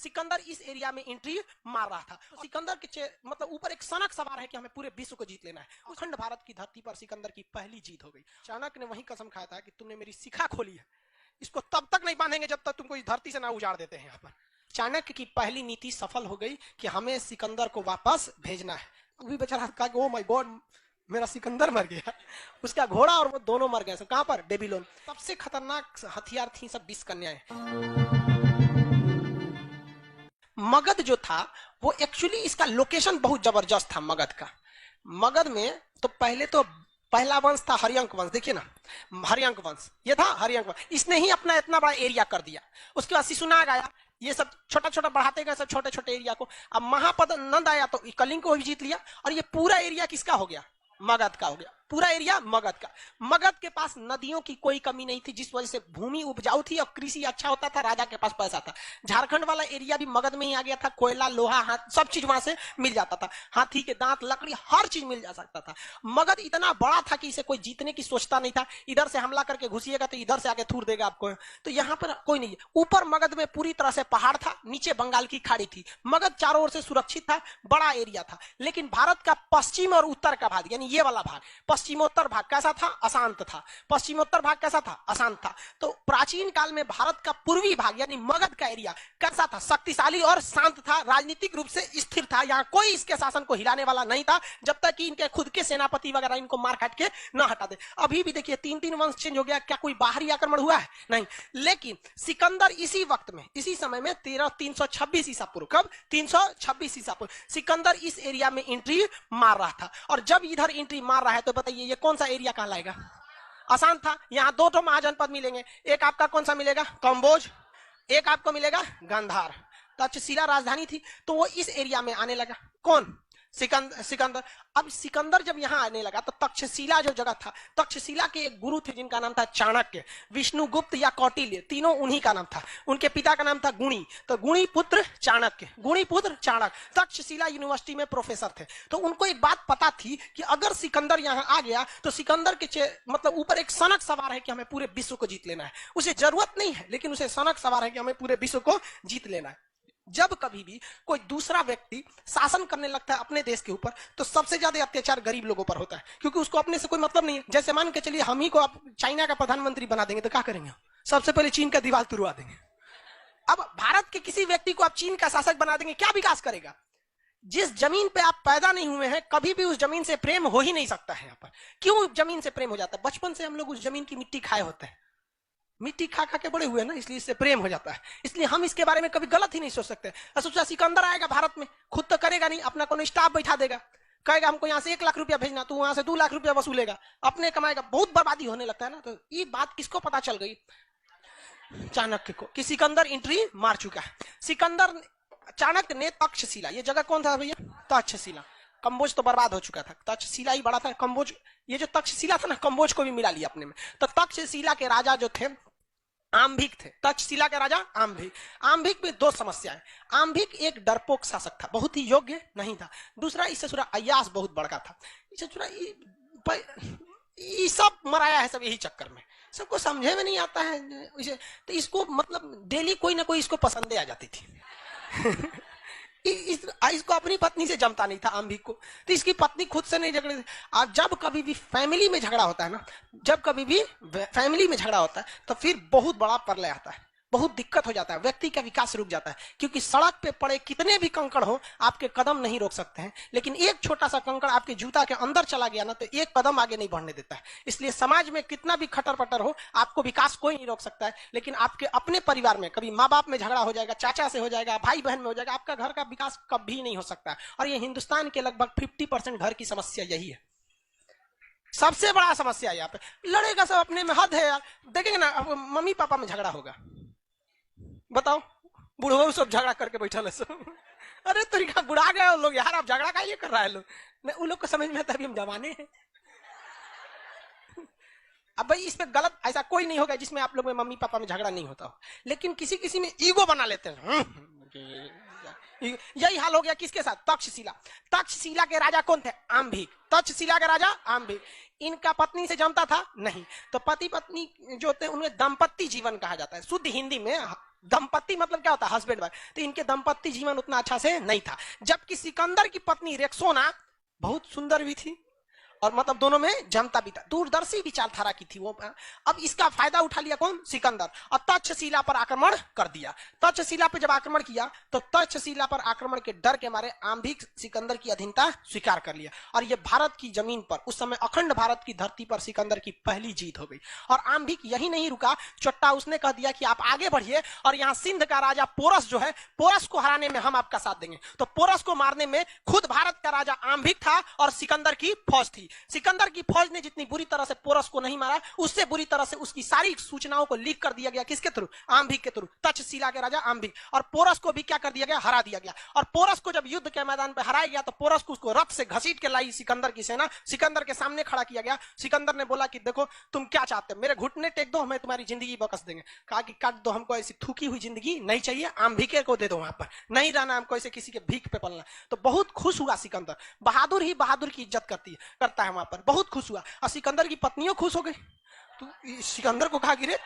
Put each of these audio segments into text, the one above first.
सिकंदर इस एरिया में एंट्री मार रहा था। तो सिकंदर के मतलब ऊपर एक सनक सवार है कि हमें पूरे विश्व को जीत लेना है। अखंड भारत की धरती पर सिकंदर की पहली जीत हो गई। चाणक्य ने वही कसम खाया था कि तुमने मेरी शिखा खोली है, इसको तब तक नहीं बांधेंगे जब तक तुमको इस धरती से ना उजाड़ देते हैं। यहाँ पर चाणक्य की पहली नीति सफल हो गई कि हमें सिकंदर को वापस भेजना है। वो भी बेचारा कहा कि ओ माय गॉड मेरा सिकंदर मर गया, उसका घोड़ा और वो दोनों मर गए। कहां पर? बेबीलोन। सबसे खतरनाक हथियार थी सब 20 कन्याएं। मगध जो था वो एक्चुअली इसका लोकेशन बहुत जबरदस्त था मगध का। मगध में तो पहले तो पहला वंश था हरियंक वंश। देखिए ना, हरियंक वंश ये था। हरियंक वंश इसने ही अपना इतना बड़ा एरिया कर दिया। उसके बाद शिशुनाग आया, ये सब छोटा छोटा बढ़ाते गए सब छोटे छोटे एरिया को। अब महापद नंद आया तो कलिंग को भी जीत लिया और ये पूरा एरिया किसका हो गया? मगध का हो गया। पूरा एरिया मगध का। मगध के पास नदियों की कोई कमी नहीं थी, जिस वजह से भूमि उपजाऊ थी और कृषि अच्छा होता था। राजा के पास पैसा था। झारखंड वाला एरिया भी मगध में ही आ गया था। कोयला, लोहा, हाथ सब चीज वहां से मिल जाता था। हाथी के दांत, लकड़ी, हर चीज मिल जा सकता था। मगध इतना बड़ा था कि इसे कोई जीतने की सोचता नहीं था। इधर से हमला करके घुसिएगा तो इधर से आके थूर देगा आपको। तो यहाँ पर कोई नहीं है। ऊपर मगध में पूरी तरह से पहाड़ था, नीचे बंगाल की खाड़ी थी। मगध चारों ओर से सुरक्षित था, बड़ा एरिया था। लेकिन भारत का पश्चिम और उत्तर का भाग, यानी ये वाला भाग, पश्चिमोत्तर भाग कैसा था? अशांत था। पश्चिमोत्तर भाग कैसा था? अशांत था। तो प्राचीन काल में भारत का पूर्वी भाग यानी मगध का एरिया कैसा था? शक्तिशाली और शांत था, राजनीतिक रूप से स्थिर था। यहाँ कोई इसके शासन को हिलाने वाला नहीं था जब तक कि इनके खुद के सेनापति वगैरह इनको मार काट के न हटा दे। अभी भी देखिए 3-3 वंश चेंज हो गया, क्या कोई बाहरी आक्रमण हुआ है? नहीं। लेकिन सिकंदर इसी वक्त में, इसी समय में 326 ईसा पूर्व, कब? 326 ईसा पूर्व सिकंदर इस एरिया में एंट्री मार रहा था। और जब इधर एंट्री मार रहा है तो बताइए ये कौन सा एरिया कहलाएगा? आसान था। यहाँ 2 महाजनपद मिलेंगे। एक आपका कौन सा मिलेगा? कंबोज। एक आपको मिलेगा गांधार। तक्षशिला राजधानी थी। तो वो इस एरिया में आने लगा। कौन? सिकंदर। अब सिकंदर जब यहां आने लगा तो तक्षशिला जो जगह था, तक्षशिला के एक गुरु थे जिनका नाम था चाणक्य, विष्णुगुप्त या कौटिल्य, तीनों उन्हीं का नाम था। उनके पिता का नाम था गुणी, तो गुणी पुत्र चाणक्य, गुणी पुत्र चाणक्य तक्षशिला यूनिवर्सिटी में प्रोफेसर थे। तो उनको एक बात पता थी कि अगर सिकंदर यहां आ गया तो सिकंदर के मतलब ऊपर एक सनक सवार है कि हमें पूरे विश्व को जीत लेना है। उसे जरूरत नहीं है लेकिन उसे सनक सवार है कि हमें पूरे विश्व को जीत लेना है। जब कभी भी कोई दूसरा व्यक्ति शासन करने लगता है अपने देश के ऊपर तो सबसे ज्यादा अत्याचार गरीब लोगों पर होता है, क्योंकि उसको अपने से कोई मतलब नहीं है। जैसे मान के चलिए हम ही को आप चाइना का प्रधानमंत्री बना देंगे तो क्या करेंगे? सबसे पहले चीन का दीवार तुड़वा देंगे। अब भारत के किसी व्यक्ति को आप चीन का शासक बना देंगे, क्या विकास करेगा? जिस जमीन पे आप पैदा नहीं हुए हैं कभी भी उस जमीन से प्रेम हो ही नहीं सकता है। यहाँ पर क्यों जमीन से प्रेम हो जाता है? बचपन से हम लोग उस जमीन की मिट्टी खाए होते हैं, मिट्टी खा खा के बड़े हुए ना, इसलिए इससे प्रेम हो जाता है। इसलिए हम इसके बारे में कभी गलत ही नहीं सोच सकते। सोचा सिकंदर आएगा भारत में, खुद तो करेगा नहीं, अपना कोनो स्टाफ बैठा देगा, कहेगा हमको यहाँ से 1 लाख रुपया भेजना, तो वहां से 2 लाख रुपया वसूलेगा, अपने कमाएगा। बहुत बर्बादी होने लगता है ना। तो ये बात किसको पता चल गई? चाणक्य को, कि सिकंदर एंट्री मार चुका है। सिकंदर चाणक्य ने तक्षशिला, ये जगह कौन था भैया? तक्षशिला। कंबोज तो बर्बाद हो चुका था, तक्षशिला ही बड़ा था। कंबोज, ये जो तक्षशिला था ना, कंबोज को भी मिला लिया अपने में। तो तक्षशिला के राजा जो थे आम्भिक थे। तक्षशिला के राजा आम्भिक। आम्भिक में 2 समस्याएं। आम्भिक एक डरपोक शासक था, बहुत ही योग्य नहीं था। दूसरा, इससे थोड़ा अय्यास बहुत बड़का था। इससे थोड़ा ये सब मराया है सब यही चक्कर में, सबको समझे में नहीं आता है इसे। तो इसको मतलब डेली कोई ना कोई इसको पसंदे आ जाती थी। इसको अपनी पत्नी से जमता नहीं था आम्भिक को, तो इसकी पत्नी खुद से नहीं झगड़े। और जब कभी भी फैमिली में झगड़ा होता है ना, जब कभी भी फैमिली में झगड़ा होता है तो फिर बहुत बड़ा प्रलय आता है, बहुत दिक्कत हो जाता है, व्यक्ति का विकास रुक जाता है। क्योंकि सड़क पे पड़े कितने भी कंकड़ हो आपके कदम नहीं रोक सकते हैं, लेकिन एक छोटा सा कंकड़ आपके जूता के अंदर चला गया ना तो 1 कदम आगे नहीं बढ़ने देता है। इसलिए समाज में कितना भी खटर पटर हो आपको विकास कोई नहीं रोक सकता है, लेकिन आपके अपने परिवार में कभी माँ बाप में झगड़ा हो जाएगा, चाचा से हो जाएगा, भाई बहन में हो जाएगा, आपका घर का विकास कभी नहीं हो सकता। और ये हिंदुस्तान के लगभग 50% घर की समस्या यही है, सबसे बड़ा समस्या। यहाँ पे लड़ेगा सब अपने में, हद है यार। देखेंगे ना अब मम्मी पापा में झगड़ा होगा, बताओ, बुढ़ो सब झगड़ा करके बैठा है सब। अरे तरीका बुढ़ा गए लोग यार, आप झगड़ा का ये कर रहा है लोग। नहीं, उन लोग को समझ में आता है अभी हम जवाने हैं। अब भाई इस पे गलत ऐसा कोई नहीं होगा जिसमें आप लोग में मम्मी पापा में झगड़ा नहीं होता हो, लेकिन किसी किसी में ईगो बना लेते हैं। यही हाल हो गया किसके साथ? तक्षशिला। तक्षशिला के राजा कौन थे? आम्भिक। तक्षशिला के राजा आम्भिक। इनका पत्नी से जमता था नहीं, तो पति पत्नी जो थे उन्हें दाम्पत्य जीवन कहा जाता है। शुद्ध हिंदी में दंपत्ति मतलब क्या होता है, हस्बैंड वाइफ। तो इनके दंपत्ति जीवन उतना अच्छा से नहीं था। जबकि सिकंदर की पत्नी रेक्सोना बहुत सुंदर भी थी और मतलब दोनों में जमता भी था, दूरदर्शी विचारधारा की थी वो। अब इसका फायदा उठा लिया कौन, सिकंदर, और तक्षशिला पर आक्रमण कर दिया। तक्षशिला पर जब आक्रमण किया तो तक्षशिला पर आक्रमण के डर के मारे आंभिक सिकंदर की अधीनता स्वीकार कर लिया और ये भारत की जमीन पर, उस समय अखंड भारत की धरती पर सिकंदर की पहली जीत हो गई। और आंभिक यही नहीं रुका, चट्टा उसने कह दिया कि आप आगे बढ़िए और यहाँ सिंध का राजा पोरस जो है, पोरस को हराने में हम आपका साथ देंगे। तो पोरस को मारने में खुद भारत का राजा आंभिक था और सिकंदर की फौज थी। सिकंदर की फौज ने जितनी बुरी तरह से पोरस को नहीं मारा, उससे बुरी तरह से उसकी सारी सूचनाओं को लीक कर दिया गया। किसके थ्रू, आंभिक के थ्रू, तक्षशिला के राजा आंभिक। और पोरस को भी क्या कर दिया गया, हरा दिया गया। और पोरस को जब युद्ध के मैदान पर हराया गया तो पोरस को उसको रथ से घसीट के लाई सिकंदर की सेना, सिकंदर के सामने खड़ा किया गया। सिकंदर ने बोला कि देखो तुम क्या चाहते हो, मेरे घुटने टेक दो, हमें तुम्हारी जिंदगी बकस देंगे। कहा कि काट दो, हमको ऐसी थूकी हुई जिंदगी नहीं चाहिए, आंभिके को दे दो, वहां पर नहीं रहना हमको, ऐसे किसी के भीख पे पलना। तो बहुत खुश हुआ सिकंदर, बहादुर ही बहादुर की इज्जत करता है वहां पर, बहुत खुश हुआ। और सिकंदर की पत्नियों खुश हो गई। तो सिकंदर को कहा कि रे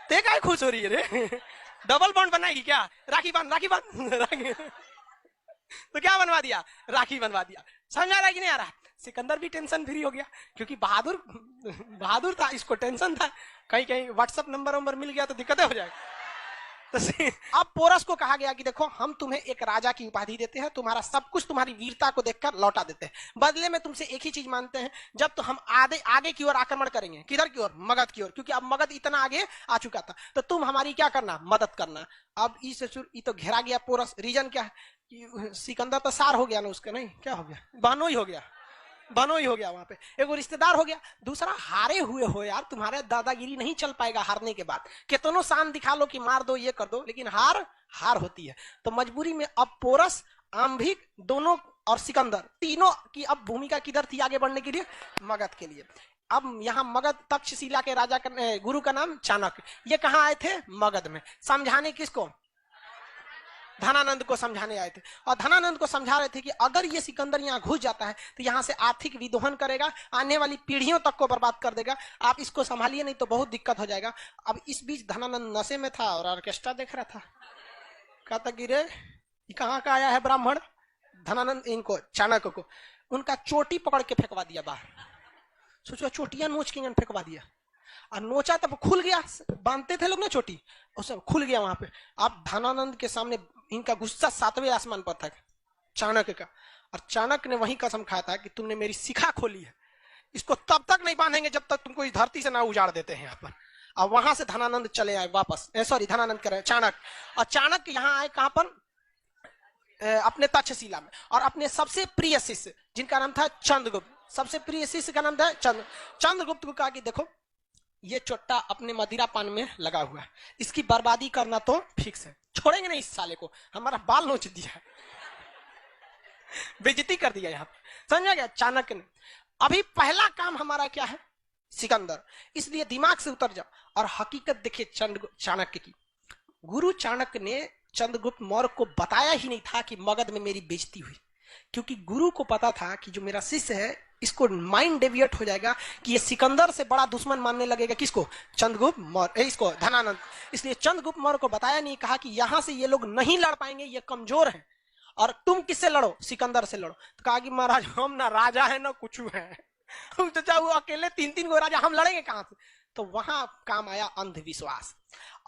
ते काय खुश हो रही है रे, डबल बॉन्ड बनाएगी क्या, राखी बांध राखी बांध राखी। तो क्या बनवा दिया, राखी बनवा दिया। समझ आ रहा है कि नहीं आ रहा। सिकंदर भी टेंशन फ्री हो गया क्योंकि बहादुर था, इसको टेंशन था कहीं कहीं व्हाट्सएप नंबर मिल गया तो दिक्कतें हो जाएगी। तो अब पोरस को कहा गया कि देखो हम तुम्हें एक राजा की उपाधि देते हैं, तुम्हारा सब कुछ तुम्हारी वीरता को देखकर लौटा देते हैं, बदले में तुमसे एक ही चीज मानते हैं, जब तो हम आगे की ओर आक्रमण करेंगे, किधर की ओर, मगध की ओर, क्योंकि अब मगध इतना आगे आ चुका था, तो तुम हमारी क्या करना, मदद करना। अब तो घेरा गया पोरस। रीजन क्या है कि सिकंदर तो सार हो गया ना उसका, नहीं क्या हो गया, बहनोई हो गया वहां पे, एगो रिश्तेदार हो गया। दूसरा हारे हुए हो यार, तुम्हारे दादागिरी नहीं चल पाएगा हारने के बाद, कितनों शान दिखा लो कि मार दो ये कर दो, लेकिन हार होती है। तो मजबूरी में अब पोरस, आंभिक दोनों और सिकंदर तीनों की अब भूमिका किधर थी आगे बढ़ने के लिए, मगध के लिए। अब यहाँ मगध, तक्षशिला के राजा का गुरु का नाम चाणक्य, ये कहाँ आए थे, मगध में। समझाने किसको, धनानंद को समझाने आए थे। और धनानंद को समझा रहे थे कि अगर ये सिकंदर यहाँ घुस जाता है तो यहाँ से आर्थिक विदोहन करेगा, आने वाली पीढ़ियों तक को बर्बाद कर देगा, आप इसको संभालिए नहीं तो बहुत दिक्कत हो जाएगा। अब इस बीच धनानंद नशे में था और ऑर्केस्ट्रा देख रहा था। कहता कि रे कहाँ का आया है ब्राह्मण। धनानंद इनको, चाणक्य को, उनका चोटी पकड़ के फेंकवा दिया बाहर। सोचो चोटियां नोच के फेंकवा दिया और नोचा तब खुल गया, बांधते थे लोग ना चोटी, उस खुल गया वहां पे। अब धनानंद के सामने इनका गुस्सा 7वें आसमान पर था, चाणक्य का। और चाणक्य ने वही कसम खाया था कि तुमने मेरी शिखा खोली है, इसको तब तक नहीं बांधेंगे जब तक तुमको इस धरती से ना उजाड़ देते हैं यहाँ पर। अब वहां से धनानंद चले आए वापस, सॉरी धनानंद करे चाणक्य। और चाणक्य यहाँ आए कहां पर, अपने तक्षशिला में, और अपने सबसे प्रिय शिष्य जिनका नाम था चंद्रगुप्त, सबसे प्रिय शिष्य का नाम था चंद्रगुप्त को कहा कि देखो ये चोट्टा अपने मदिरा पान में लगा हुआ है, इसकी बर्बादी करना तो फिक्स है, छोड़ेंगे नहीं इस साले को, हमारा बाल नोच दिया, बेइज्जती कर दिया यहाँ पे। समझा गया। चाणक्य ने अभी पहला काम हमारा क्या है, सिकंदर, इसलिए दिमाग से उतर जाओ और हकीकत देखिए चाणक्य की। गुरु चाणक्य ने चंद्रगुप्त मौर्य को बताया ही नहीं था कि मगध में मेरी बेइज्जती हुई, क्योंकि गुरु को पता था कि जो मेरा शिष्य है इसको माइंड डेविएट हो जाएगा कि ये सिकंदर से बड़ा दुश्मन मानने लगेगा किसको, चंद्रगुप्त मौर्य, इसको धनानंद। इसलिए चंद्रगुप्त मौर्य को बताया नहीं, कहा कि यहां से ये लोग नहीं लड़ पाएंगे, ये कमजोर हैं, और तुम किससे लड़ो, सिकंदर से लड़ो। तो कहा कि महाराज हम ना राजा है ना कुछ है, हम तो चाहे वो अकेले 3-3 गो राजा, हम लड़ेंगे कहां से। तो वहां काम आया अंधविश्वास।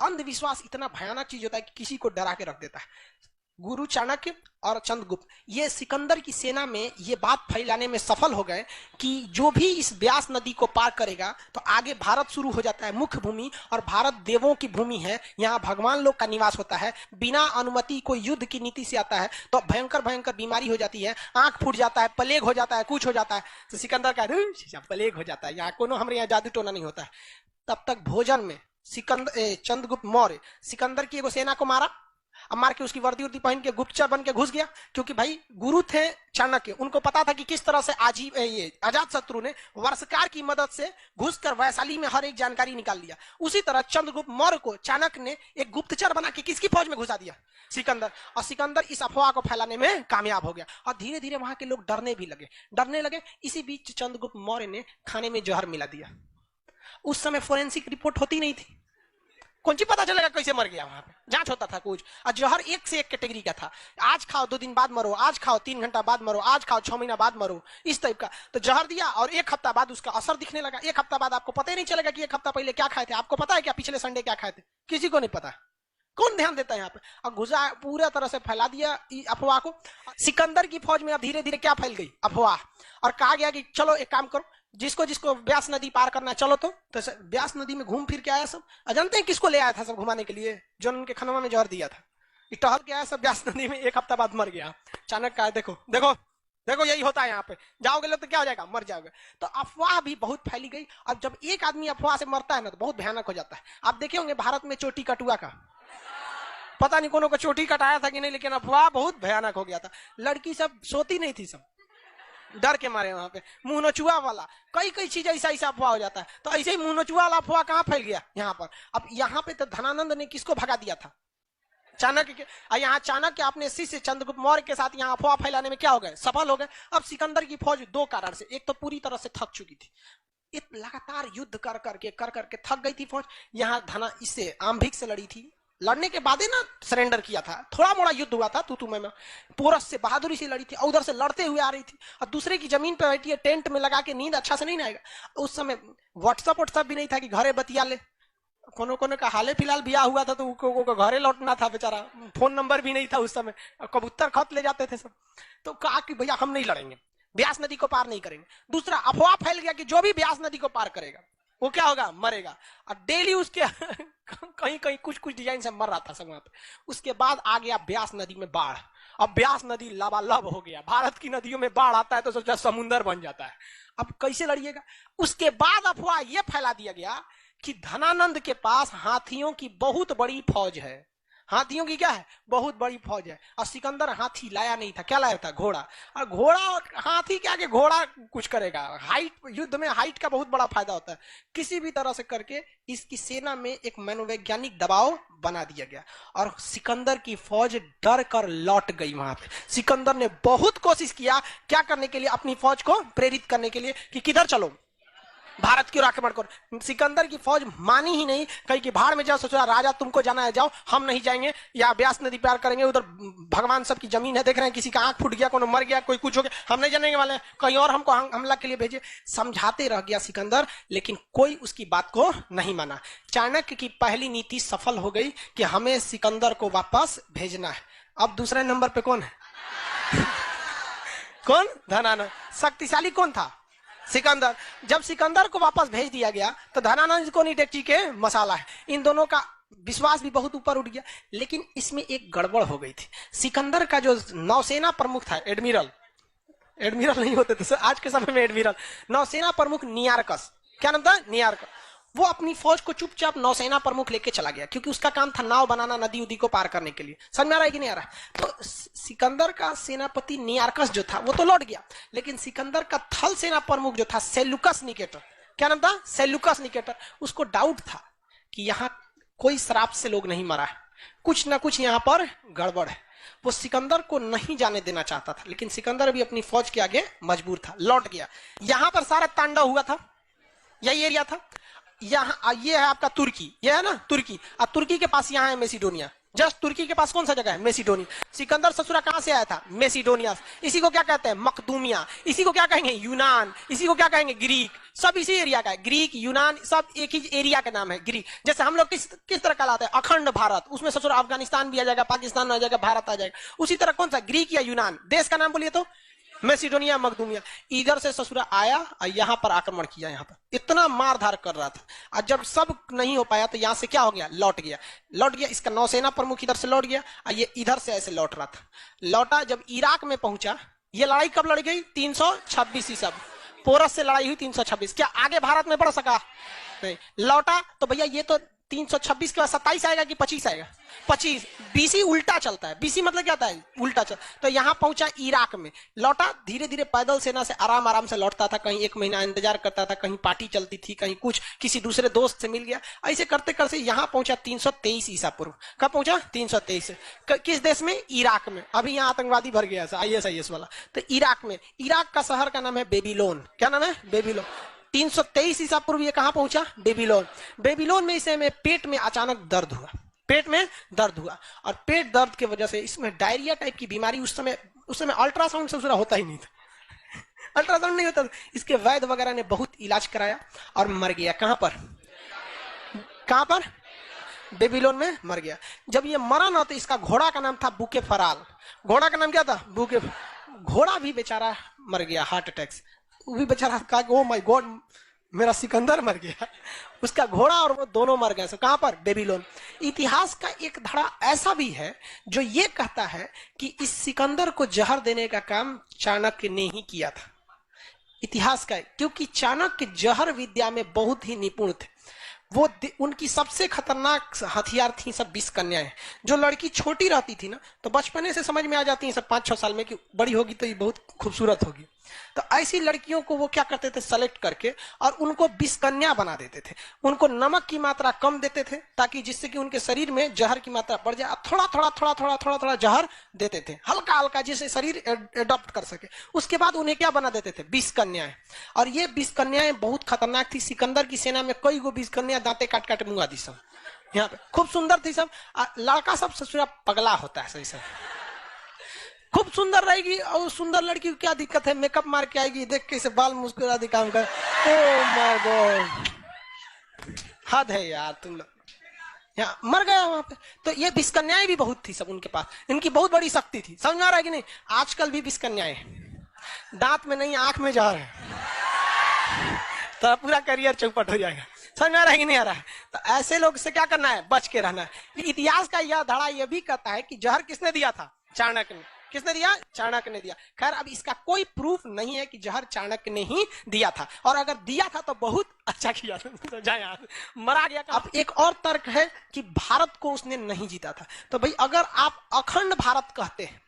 अंधविश्वास इतना भयानक चीज होता है कि किसी को डरा के रख देता है। गुरु चाणक्य और चंद्रगुप्त ये सिकंदर की सेना में ये बात फैलाने में सफल हो गए कि जो भी इस व्यास नदी को पार करेगा तो आगे भारत शुरू हो जाता है, मुख्य भूमि, और भारत देवों की भूमि है, यहाँ भगवान लोग का निवास होता है। बिना अनुमति कोई युद्ध की नीति से आता है तो भयंकर भयंकर बीमारी हो जाती है, आंख फूट जाता है, प्लेग हो जाता है, कुछ हो जाता है। तो सिकंदर का प्लेग हो जाता है, यहाँ कोनो हमारे यहाँ जादू टोना नहीं होता है। तब तक भोजन में चंद्रगुप्त मौर्य सिकंदर की एगो सेना को मारा, अब मार के उसकी वर्दी उर्दी पहन के गुप्तचर बन के घुस गया, क्योंकि भाई गुरु थे चाणक्य, उनको पता था कि किस तरह से ये अजात शत्रु ने वर्षकार की मदद से घुसकर वैशाली में हर एक जानकारी निकाल लिया। उसी तरह चंद्रगुप्त मौर्य को चाणक्य ने एक गुप्तचर बना के किसकी फौज में घुसा दिया, सिकंदर। और सिकंदर इस अफवाह को फैलाने में कामयाब हो गया और धीरे धीरे वहां के लोग डरने लगे। इसी बीच चंद्रगुप्त मौर्य ने खाने में जहर मिला दिया। उस समय फोरेंसिक रिपोर्ट होती नहीं थी, कौन सी पता चलेगा कैसे मर गया? वहां पे जांच होता था कुछ? और जहर एक से एक कैटेगरी का था, आज खाओ 2 दिन बाद मरो, आज खाओ 3 घंटा बाद मरो, आज खाओ 6 महीना बाद मरो, इस टाइप का। तो जहर दिया और 1 हफ्ता बाद उसका असर दिखने लगा। 1 हफ्ता बाद आपको पता ही नहीं चलेगा कि 1 हफ्ता पहले क्या खाए थे। आपको पता है क्या पिछले संडे क्या खाए थे? किसी को नहीं पता। कौन ध्यान देता है यहाँ पे? और घुसा पूरा तरह से फैला दिया अफवाह को। सिकंदर की फौज में अब धीरे धीरे क्या फैल गई? अफवाह। और कहा गया कि चलो एक काम करो, जिसको जिसको ब्यास नदी पार करना है चलो। तो ब्यास नदी में घूम फिर के आया सब। अजंते किसको ले आया था सब घुमाने के लिए? जो उनके खनवा में जहर दिया था। टहल के आया सब ब्यास नदी में, 1 हफ्ता बाद मर गया। अचानक कहा देखो देखो देखो यही होता है यहाँ पे, जाओगे लोग तो क्या हो जाएगा? मर जाओगे। तो अफवाह भी बहुत फैली गई। अब जब एक आदमी अफवाह से मरता है ना तो बहुत भयानक हो जाता है। आप देखे होंगे भारत में चोटी कटुआ का, पता नहीं कोनो को चोटी कटाया था कि नहीं, लेकिन अफवाह बहुत भयानक हो गया था। लड़की सब सोती नहीं थी, सब डर के मारे। वहां पे मुंह नचुआ वाला कई कई चीज ऐसा ऐसा अफवाह हो जाता है। तो ऐसे ही मुंह नचुआ वाला अफवाह कहां फैल गया? यहाँ पर। अब यहाँ पे तो धनानंद ने किसको भगा दिया था? चाणक्य। यहाँ चाणक्य अपने शिष्य चंद्रगुप्त मौर्य के साथ यहाँ अफवाह फैलाने में क्या हो गए? सफल हो गए। अब सिकंदर की फौज 2 कारण से, एक तो पूरी तरह से थक चुकी थी, लगातार युद्ध कर करके थक गई थी फौज। यहाँ धना इससे आम्भिक से लड़ी थी, लड़ने के बाद ही ना सरेंडर किया था। थोड़ा मोड़ा युद्ध हुआ था तू में। पोरस से बहादुरी से लड़ी थी और उधर से लड़ते हुए आ रही थी। और दूसरे की जमीन पे बैठी है, टेंट में लगा के, नींद अच्छा से नहीं आएगा। उस समय व्हाट्सएप भी नहीं था कि घरे बतिया ले। कोनो कोनो का हाले फिलहाल ब्याह हुआ था तो घरे लौटना था बेचारा, फोन नंबर भी नहीं था उस समय, कबूतर खत ले जाते थे सब। तो कहा कि भैया हम नहीं लड़ेंगे, ब्यास नदी को पार नहीं करेंगे। दूसरा अफवाह फैल गया कि जो भी ब्यास नदी को पार करेगा वो क्या होगा? मरेगा। और डेली उसके कहीं कहीं कुछ कुछ डिजाइन से मर रहा था सब वहां पे। उसके बाद आ गया ब्यास नदी में बाढ़। अब ब्यास नदी लबालब हो गया। भारत की नदियों में बाढ़ आता है तो सोचा समुंदर बन जाता है। अब कैसे लड़िएगा? उसके बाद अफवाह यह फैला दिया गया कि धनानंद के पास हाथियों की बहुत बड़ी फौज है। हाथियों की क्या है? बहुत बड़ी फौज है। और सिकंदर हाथी लाया नहीं था, क्या लाया था? घोड़ा। और घोड़ा और हाथी क्या कि घोड़ा कुछ करेगा? हाइट, युद्ध में हाइट का बहुत बड़ा फायदा होता है। किसी भी तरह से करके इसकी सेना में एक मनोवैज्ञानिक दबाव बना दिया गया और सिकंदर की फौज डर कर लौट गई। वहां पे सिकंदर ने बहुत कोशिश किया क्या करने के लिए? अपनी फौज को प्रेरित करने के लिए कि किधर चलो, भारत की ओर आक्रमण करो। सिकंदर की फौज मानी ही नहीं, कहीं की भाड़ में जाओ। सोचा राजा तुमको जाना है जाओ, हम नहीं जाएंगे, या ब्यास नदी पार करेंगे, उधर भगवान सबकी जमीन है, देख रहे हैं किसी का आंख फूट गया, कोनो मर गया, कोई कुछ हो गया, हम नहीं जाने वाले, कहीं और हमको हमला के लिए भेजे। समझाते रह गया सिकंदर, लेकिन कोई उसकी बात को नहीं माना। चाणक्य की पहली नीति सफल हो गई कि हमें सिकंदर को वापस भेजना है। अब दूसरे नंबर पे कौन है? कौन? धनानंद। शक्तिशाली कौन था? सिकंदर। जब सिकंदर को वापस भेज दिया गया तो धनानंद को नहीं डेक्ची के मसाला है। इन दोनों का विश्वास भी बहुत ऊपर उठ गया। लेकिन इसमें एक गड़बड़ हो गई थी। सिकंदर का जो नौसेना प्रमुख था, एडमिरल नहीं होते थे आज के समय में, एडमिरल, नौसेना प्रमुख नियारकस, क्या नाम था? नियारकस। वो अपनी फौज को चुपचाप नौसेना प्रमुख लेके चला गया, क्योंकि उसका काम था नाव बनाना नदी उदी को पार करने के लिए। समझ में आ रहा है कि नहीं आ रहा? तो सिकंदर का सेनापति नियारकस जो था वो तो लौट गया, लेकिन सिकंदर का थल सेना प्रमुख जो था सेल्यूकस निकेटर, क्या नाम था? सेल्यूकस निकेटर, उसको डाउट था कि यहाँ कोई श्राप से लोग नहीं मरा है, कुछ ना कुछ यहाँ पर गड़बड़ है। वो सिकंदर को नहीं जाने देना चाहता था, लेकिन सिकंदर भी अपनी फौज के आगे मजबूर था, लौट गया। यहां पर सारा तांडव हुआ था, यही एरिया था। यहाँ ये है आपका तुर्की, ये है ना तुर्की, और तुर्की के पास यहाँ है मैसिडोनिया। जस्ट तुर्की के पास कौन सा जगह है? मैसिडोनिया। सिकंदर ससुरा कहां से आया था? मैसिडोनिया। इसी को क्या कहते हैं? मकदूमिया। इसी को क्या कहेंगे? यूनान। इसी को क्या कहेंगे? ग्रीक। सब इसी एरिया का है। ग्रीक, यूनान, सब एक ही एरिया का नाम है, ग्रीक। जैसे हम लोग किस तरह कहलाते हैं? अखंड भारत। उसमें ससुरा अफगानिस्तान भी आ जाएगा, पाकिस्तान आ जाएगा, भारत आ जाएगा। उसी तरह कौन सा? ग्रीक या यूनान। देश का नाम बोलिए तो मैसिडोनिया, मकदूमिया। इधर से ससुरा आया और यहाँ पर आक्रमण किया। यहाँ पर इतना मारधार कर रहा था, और जब सब नहीं हो पाया तो यहाँ से क्या हो गया? लौट गया। इसका नौसेना प्रमुख इधर से लौट गया और ये इधर से ऐसे लौट रहा था। लौटा, जब इराक में पहुंचा। ये लड़ाई कब लड़ गई? 326 ईसा। पोरस से लड़ाई हुई 326। क्या आगे भारत में बढ़ सका? नहीं। लौटा तो भैया ये तो 326 के बाद 27 आएगा कि 25 आएगा? 25। बीसी उल्टा चलता है। बीसी मतलब क्या होता है? उल्टा चल। तो यहां पहुंचा इराक में, लौटा धीरे धीरे पैदल सेना से आराम से लौटता था। कहीं 1 महीना इंतजार करता था, कहीं पार्टी चलती थी, कहीं कुछ, किसी दूसरे दोस्त से मिल गया। ऐसे करते करते यहां पहुंचा 323 ईसा पूर्व। कब पहुंचा? 323। किस देश में? इराक में। अभी यहाँ आतंकवादी भर गया IS वाला। तो इराक में, इराक का शहर का नाम है बेबीलोन। क्या नाम है? बेबीलोन। 323 ईसा पूर्व ये कहां पहुंचा? बेबीलोन। बेबीलोन में इसे में पेट में अचानक दर्द हुआ, पेट में दर्द हुआ, और पेट दर्द की वजह से इसमें डायरिया टाइप की बीमारी, उस समय अल्ट्रासाउंड से होता ही नहीं था, अल्ट्रासाउंड नहीं होता था। इसके वैद्य वगैरह ने बहुत इलाज कराया और मर गया। कहां पर? कहां पर? बेबीलोन में मर गया। जब ये मरा ना तो इसका घोड़ा का नाम था बुके फराल। घोड़ा का नाम क्या था? बुके। घोड़ा भी बेचारा मर गया हार्ट अटैक से। वो भी बेचारा कहा ओ माय गॉड मेरा सिकंदर मर गया। उसका घोड़ा और वो दोनों मर गए। कहां पर? बेबीलोन। इतिहास का एक धड़ा ऐसा भी है जो ये कहता है कि इस सिकंदर को जहर देने का काम चाणक्य ने ही किया था। इतिहास का है, क्योंकि चाणक्य जहर विद्या में बहुत ही निपुण थे। वो उनकी सबसे खतरनाक हथियार थी सब 20 कन्याएं। जो लड़की छोटी रहती थी ना तो बचपने से समझ में आ जाती है सब 5-6 साल में कि बड़ी होगी तो ये बहुत खूबसूरत होगी। तो ऐसी लड़कियों को वो क्या करते थे? सेलेक्ट करके और उनको 20 कन्या बना देते थे। उनको नमक की मात्रा कम देते थे ताकि जिससे कि उनके शरीर में जहर की मात्रा बढ़ जाए। थोड़ा थोड़ा थोड़ा थोड़ा थोड़ा थोड़ा जहर देते थे, हल्का हल्का, जिससे शरीर एडॉप्ट कर सके। उसके बाद उन्हें क्या बना देते थे? 20 कन्याएं। और ये 20 कन्याएं बहुत खतरनाक थी। सिकंदर की सेना में कई गो 20 कन्या दांते काट काट मुंगा दी सब। यहाँ पे खूब सुंदर थी सब। लड़का सब ससुरा पगला होता है सही सब। खूब सुंदर रहेगी और सुंदर लड़की को क्या दिक्कत है? मेकअप मार के आएगी, देख के इसे बाल मुस्कुरा दी काम कर। ओ माय गॉड, हद है यार तुम लोग। यहाँ मर गया वहां पे। तो ये 20 कन्याएं भी बहुत थी सब उनके पास। इनकी बहुत बड़ी शक्ति थी। समझ में आ रहा है कि नहीं? आजकल भी 20 कन्याएं दांत में नहीं आंख में जा रहे हैं तो पूरा करियर चौपट हो जाएगा। समझ में आ रहा है कि नहीं आ रहा है? तो ऐसे लोग से क्या करना है? बच के रहना है। इतिहास का यह धड़ा यह भी कहता है कि जहर किसने दिया था? चाणक्य ने। किसने दिया? चाणक्य ने दिया। खैर अब इसका कोई प्रूफ नहीं है कि जहर चाणक्य ने ही दिया था, और अगर दिया था तो बहुत अच्छा किया था यार, मरा गया। अब एक और तर्क है कि भारत को उसने नहीं जीता था। तो भाई अगर आप अखंड भारत कहते हैं,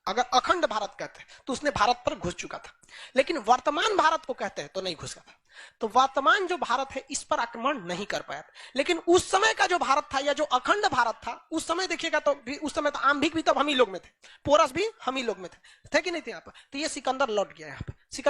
अगर अखंड भारत कहते हैं तो उसने भारत पर घुस चुका था। लेकिन वर्तमान भारत को कहते हैं तो नहीं घुसा था। तो वर्तमान जो भारत है इस पर आक्रमण नहीं कर पाया था। लेकिन उस समय का जो भारत था या जो अखंड भारत था, उस समय देखिएगा तो उस समय तो आम्भिक भी तो हम ही लोग में थे, पोरस भी हम ही लोग में थे कि नहीं थे यहाँ पर। तो ये सिकंदर लौट गया यहाँ पे। सिकंदर